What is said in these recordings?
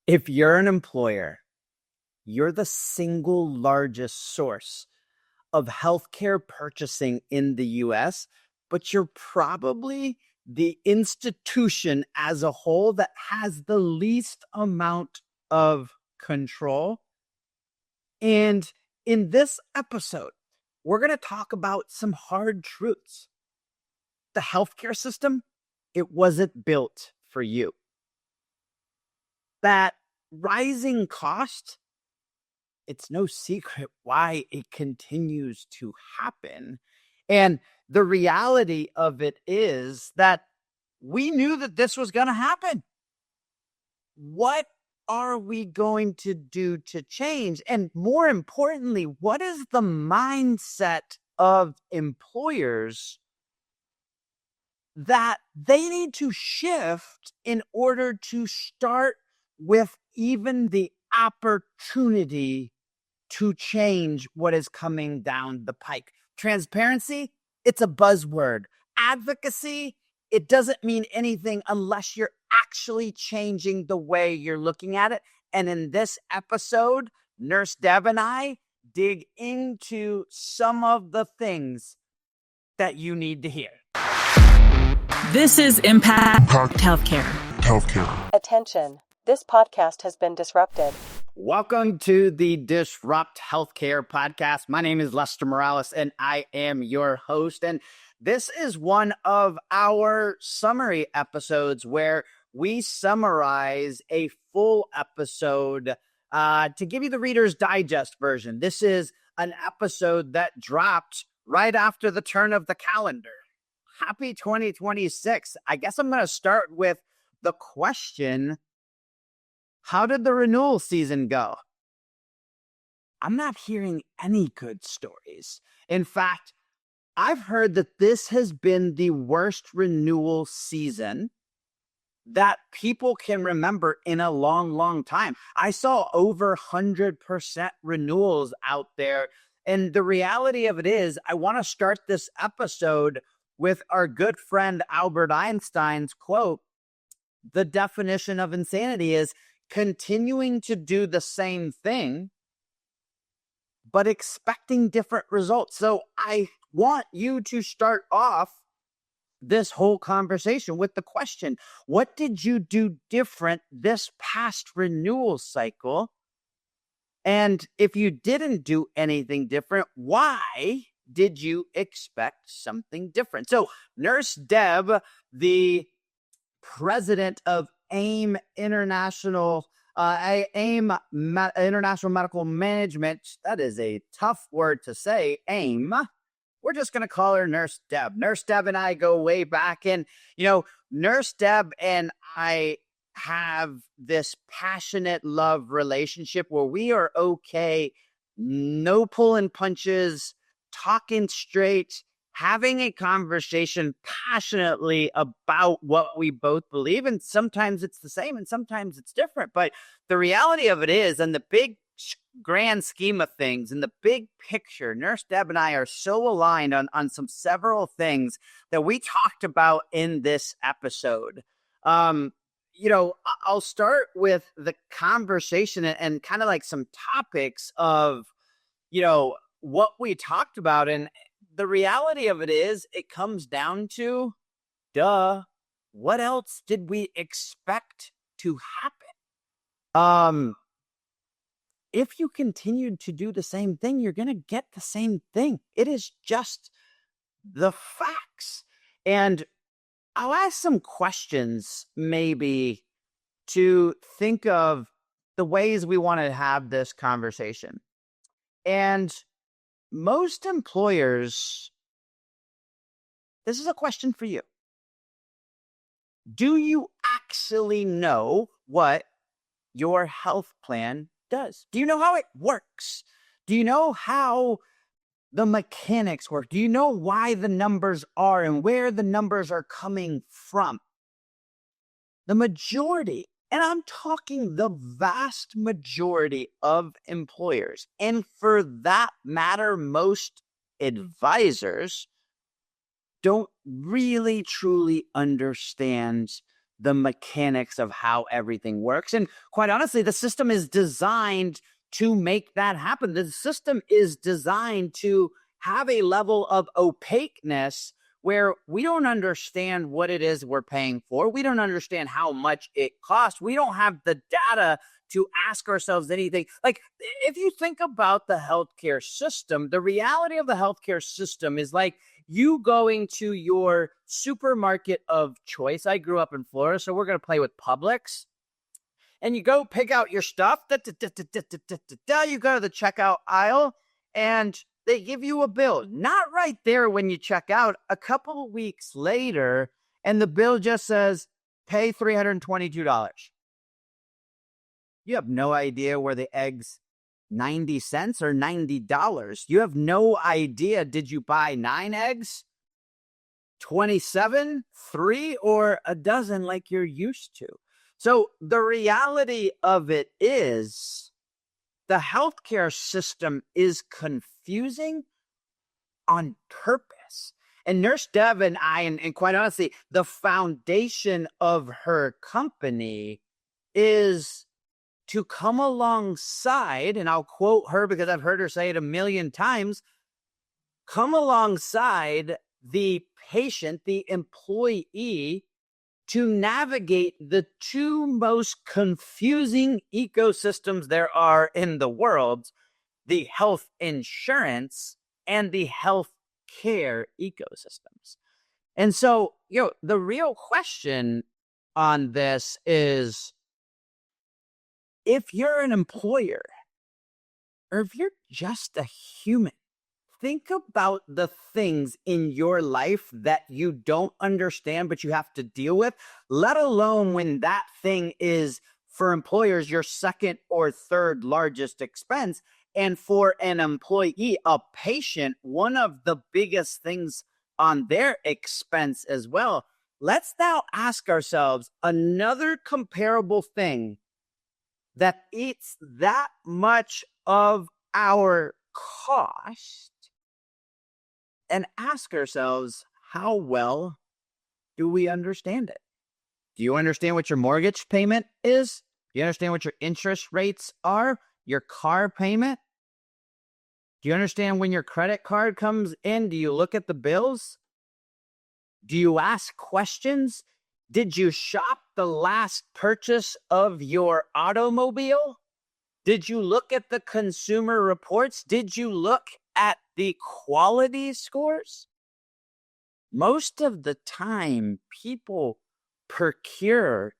If you're an employer, you're the single largest source of healthcare purchasing in the US, but you're probably the institution as a whole that has the least amount of control. And in this episode, we're going to talk about some hard truths. The healthcare system, it wasn't built for you. That rising cost, it's no secret why it continues to happen. And the reality of it is that we knew that this was going to happen. What are we going to do to change? And more importantly, what is the mindset of employers that they need to shift in order to start with even the opportunity to change what is coming down the pike? Transparency, it's a buzzword. Advocacy, it doesn't mean anything unless you're actually changing the way you're looking at it. And in this episode, Nurse Deb and I dig into some of the things that you need to hear. This is Impact Healthcare. Attention, this podcast has been disrupted. Welcome to the Disrupt Healthcare podcast. My name is Lester Morales, and I am your host. And this is one of our summary episodes where we summarize a full episode to give you the Reader's Digest version. This is an episode that dropped right after the turn of the calendar. Happy 2026. I guess I'm going to start with the question: how did the renewal season go? I'm not hearing any good stories. In fact, I've heard that this has been the worst renewal season that people can remember in a long, long time. I saw over 100% renewals out there. And the reality of it is, I want to start this episode with our good friend Albert Einstein's quote: the definition of insanity is continuing to do the same thing, but expecting different results. So I want you to start off this whole conversation with the question: what did you do different this past renewal cycle? And if you didn't do anything different, why did you expect something different? So Nurse Deb, the president of AIMM International International Medical Management, that is a tough word to say, AIMM. We're just going to call her Nurse Deb. Nurse Deb and I go way back. And, Nurse Deb and I have this passionate love relationship where we are okay, no pulling punches, talking straight, having a conversation passionately about what we both believe. And sometimes it's the same and sometimes it's different. But the reality of it is, in the big grand scheme of things, in the big picture, Nurse Deb and I are so aligned on some several things that we talked about in this episode. I'll start with the conversation and kind of like some topics of, what we talked about. And the reality of it is, it comes down to, what else did we expect to happen? If you continued to do the same thing, you're going to get the same thing. It is just the facts. And I'll ask some questions maybe to think of the ways we want to have this conversation. And most employers, this is a question for you. Do you actually know what your health plan does? Do you know how it works? Do you know how the mechanics work? Do you know why the numbers are and where the numbers are coming from? The majority, and I'm talking the vast majority of employers, and for that matter, most advisors, don't really truly understand the mechanics of how everything works. And quite honestly, the system is designed to make that happen. The system is designed to have a level of opaqueness where we don't understand what it is we're paying for. We don't understand how much it costs. We don't have the data to ask ourselves anything. Like, if you think about the healthcare system, the reality of the healthcare system is like you going to your supermarket of choice. I grew up in Florida, so we're going to play with Publix. And you go pick out your stuff. You go to the checkout aisle, and they give you a bill. Not right there when you check out, a couple of weeks later, and the bill just says, pay $322. You have no idea where the eggs 90 cents or $90. You have no idea, did you buy 9 eggs, 27, 3, or a dozen like you're used to? So the reality of it is the healthcare system is confusing on purpose. And Nurse Deb and I, and quite honestly, the foundation of her company is to come alongside, and I'll quote her because I've heard her say it a million times, come alongside the patient, the employee, to navigate the two most confusing ecosystems there are in the world, the health insurance and the health care ecosystems. And so, the real question on this is, if you're an employer or if you're just a human, think about the things in your life that you don't understand, but you have to deal with, let alone when that thing is, for employers, your second or third largest expense. And for an employee, a patient, one of the biggest things on their expense as well. Let's now ask ourselves another comparable thing that eats that much of our cost, and ask ourselves, how well do we understand it? Do you understand what your mortgage payment is? Do you understand what your interest rates are? Your car payment? Do you understand when your credit card comes in? Do you look at the bills? Do you ask questions? Did you shop the last purchase of your automobile? Did you look at the consumer reports? Did you look at the quality scores? Most of the time, people procure,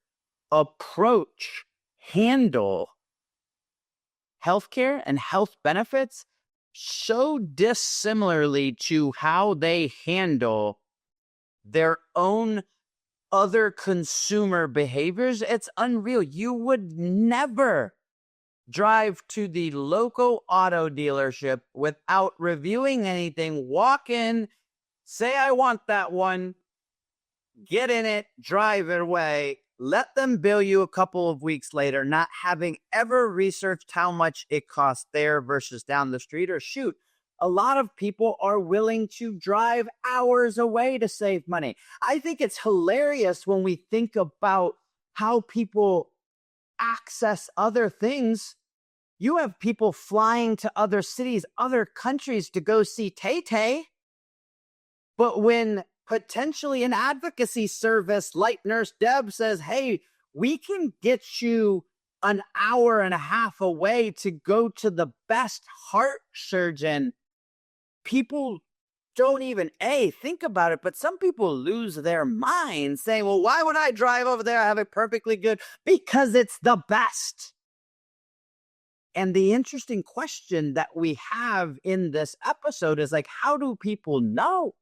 approach, handle healthcare and health benefits so dissimilarly to how they handle their own other consumer behaviors. It's unreal. You would never drive to the local auto dealership without reviewing anything, walk in, say, I want that one, get in it, drive it away, let them bill you a couple of weeks later, not having ever researched how much it costs there versus down the street. Or shoot, a lot of people are willing to drive hours away to save money. I think it's hilarious when we think about how people access other things. You have people flying to other cities, other countries to go see Tay-Tay. But when potentially an advocacy service like Nurse Deb says, hey, we can get you an hour and a half away to go to the best heart surgeon, people don't even think about it, but some people lose their mind saying, well, why would I drive over there? I have it perfectly good. Because it's the best. And the interesting question that we have in this episode is like, how do people know?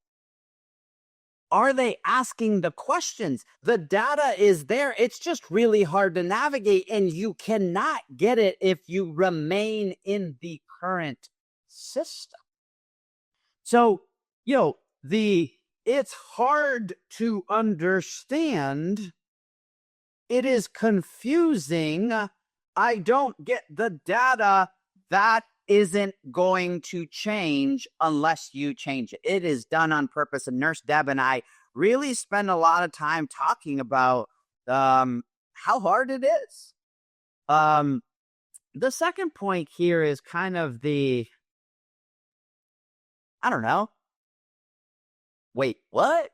Are they asking the questions? The data is there. It's just really hard to navigate, and you cannot get it if you remain in the current system. So, it's hard to understand. It is confusing. I don't get the data. That isn't going to change unless you change it. It is done on purpose. And Nurse Deb and I really spend a lot of time talking about how hard it is. The second point here is kind of I don't know. Wait, what?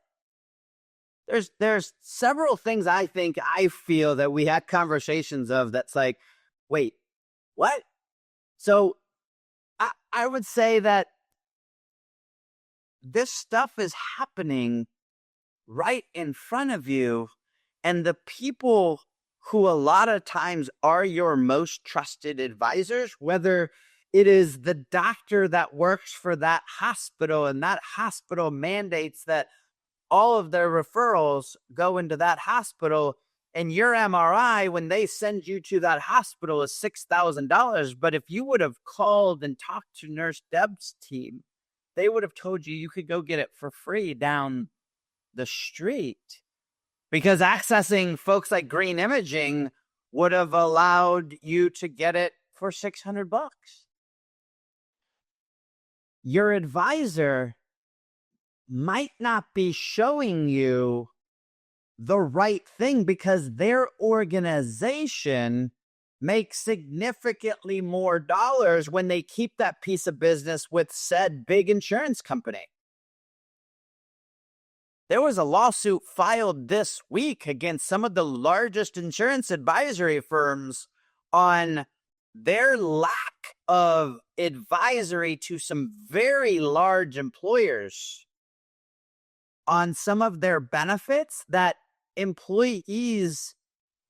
There's several things I feel that we had conversations of that's like, wait, what? So I would say that this stuff is happening right in front of you, and the people who a lot of times are your most trusted advisors, whether it is the doctor that works for that hospital and that hospital mandates that all of their referrals go into that hospital, and your MRI, when they send you to that hospital, is $6,000. But if you would have called and talked to Nurse Deb's team, they would have told you could go get it for free down the street, because accessing folks like Green Imaging would have allowed you to get it for $600. Your advisor might not be showing you the right thing because their organization makes significantly more dollars when they keep that piece of business with said big insurance company. There was a lawsuit filed this week against some of the largest insurance advisory firms on their lack of advisory to some very large employers on some of their benefits, that employees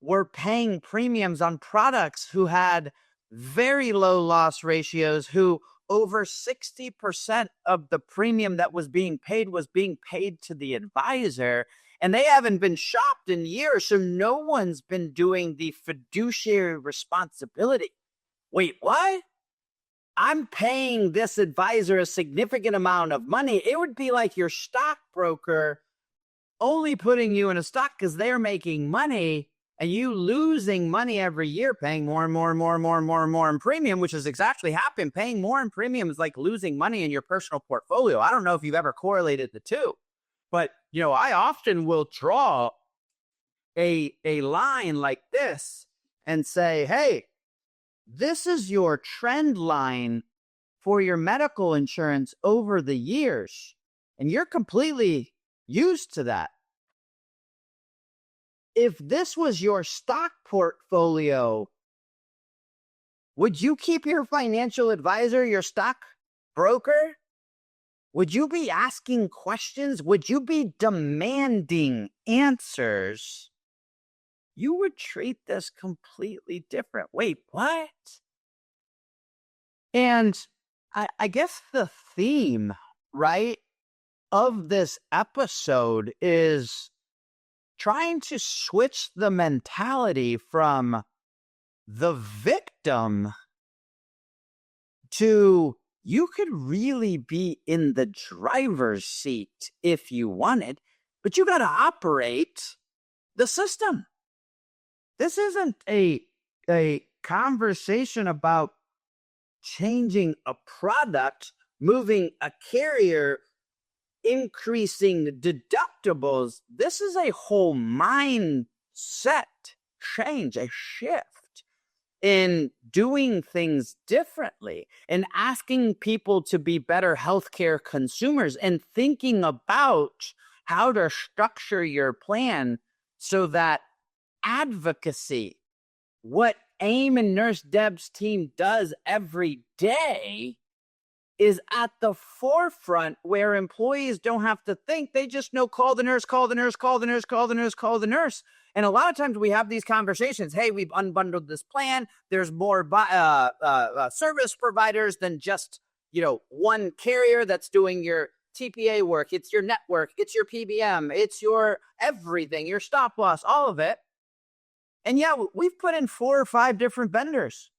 were paying premiums on products who had very low loss ratios, who over 60% of the premium that was being paid to the advisor, and they haven't been shopped in years, so no one's been doing the fiduciary responsibility. Wait, what? I'm paying this advisor a significant amount of money. It would be like your stockbroker only putting you in a stock because they're making money, and you losing money every year, paying more and more and more and more and more and more in premium, which has exactly happened. Paying more in premium is like losing money in your personal portfolio. I don't know if you've ever correlated the two, but I often will draw a line like this and say, hey, this is your trend line for your medical insurance over the years, and you're completely used to that. If this was your stock portfolio, would you keep your financial advisor your stock broker? Would you be asking questions? Would you be demanding answers? You would treat this completely different. Wait, what? And I guess the theme, right, of this episode is trying to switch the mentality from the victim to you could really be in the driver's seat if you wanted, but you got to operate the system. This isn't a conversation about changing a product, moving a carrier, increasing deductibles. This is a whole mindset change, a shift in doing things differently and asking people to be better healthcare consumers and thinking about how to structure your plan so that advocacy, what AIMM and Nurse Deb's team does every day, is at the forefront, where employees don't have to think. They just know, call the nurse, call the nurse, call the nurse, call the nurse, call the nurse. And a lot of times we have these conversations. Hey, we've unbundled this plan. There's more service providers than just, one carrier that's doing your TPA work. It's your network. It's your PBM. It's your everything, your stop loss, all of it. And yeah, we've put in 4 or 5 different vendors.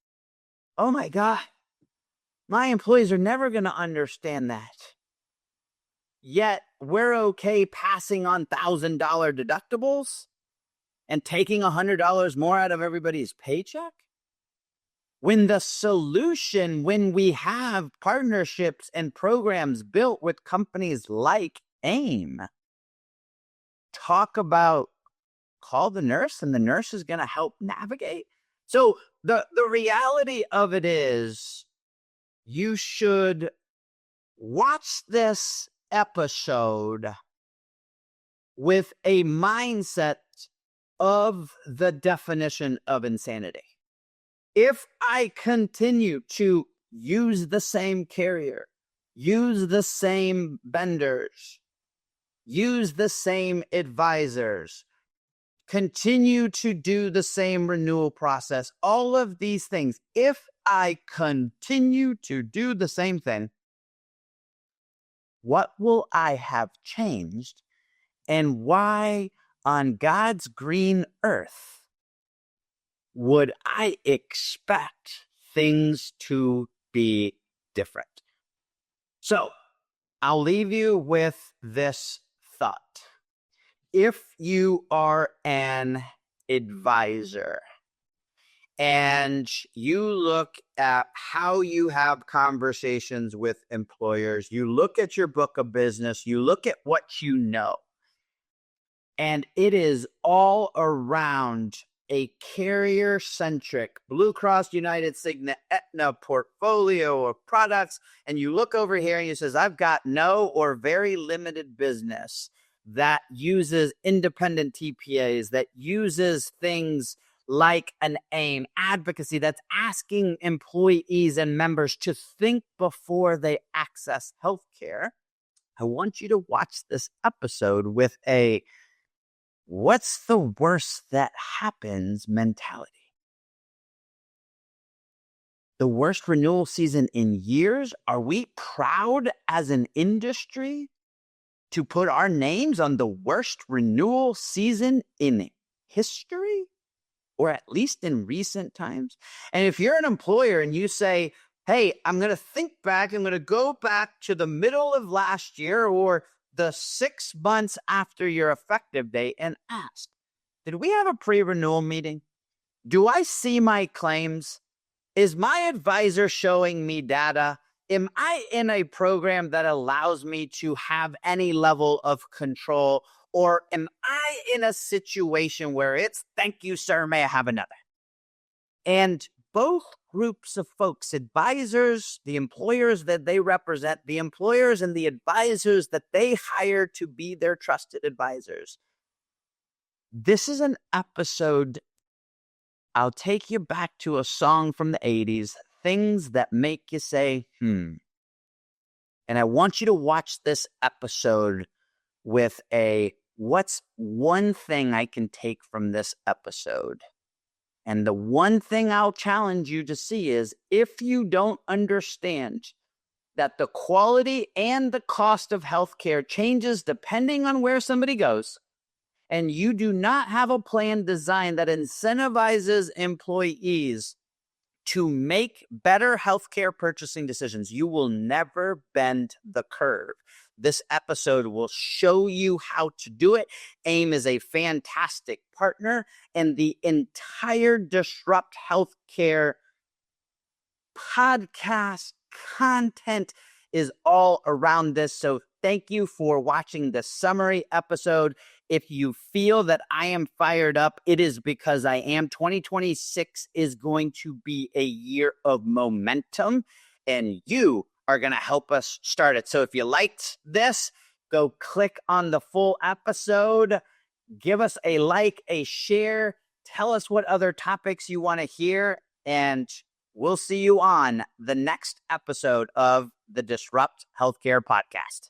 Oh my God. My employees are never going to understand that. Yet we're okay passing on $1,000 deductibles and taking $100 more out of everybody's paycheck? When the solution, when we have partnerships and programs built with companies like AIMM, talk about call the nurse and the nurse is going to help navigate. So the reality of it is you should watch this episode with a mindset of the definition of insanity. If I continue to use the same carrier, use the same vendors, use the same advisors, continue to do the same renewal process, all of these things, if I continue to do the same thing, what will I have changed, and why on God's green earth would I expect things to be different? So I'll leave you with this thought. If you are an advisor and you look at how you have conversations with employers, you look at your book of business, you look at what you know, and it is all around a carrier-centric Blue Cross, United, Cigna, Aetna portfolio of products, and you look over here and you says, I've got no or very limited business that uses independent TPAs, that uses things like an AIMM advocacy, that's asking employees and members to think before they access healthcare. I want you to watch this episode with a what's the worst that happens mentality. The worst renewal season in years? Are we proud as an industry to put our names on the worst renewal season in history? Or at least in recent times? And if you're an employer and you say, hey, I'm going to think back, I'm going to go back to the middle of last year or the 6 months after your effective date and ask, did we have a pre-renewal meeting? Do I see my claims? Is my advisor showing me data? Am I in a program that allows me to have any level of control? Or am I in a situation where it's, thank you, sir, may I have another? And both groups of folks, advisors, the employers that they represent, the employers and the advisors that they hire to be their trusted advisors. This is an episode, I'll take you back to a song from the 80s, things that make you say, And I want you to watch this episode with a, what's one thing I can take from this episode? And the one thing I'll challenge you to see is if you don't understand that the quality and the cost of healthcare changes depending on where somebody goes, and you do not have a plan designed that incentivizes employees to make better healthcare purchasing decisions, you will never bend the curve. This episode will show you how to do it. AIMM is a fantastic partner, and the entire Disrupt Healthcare podcast content is all around this. So thank you for watching the summary episode. If you feel that I am fired up, it is because I am. 2026 is going to be a year of momentum, and you are going to help us start it. So if you liked this, go click on the full episode, give us a like, a share, tell us what other topics you want to hear, and we'll see you on the next episode of the Disrupt Healthcare Podcast.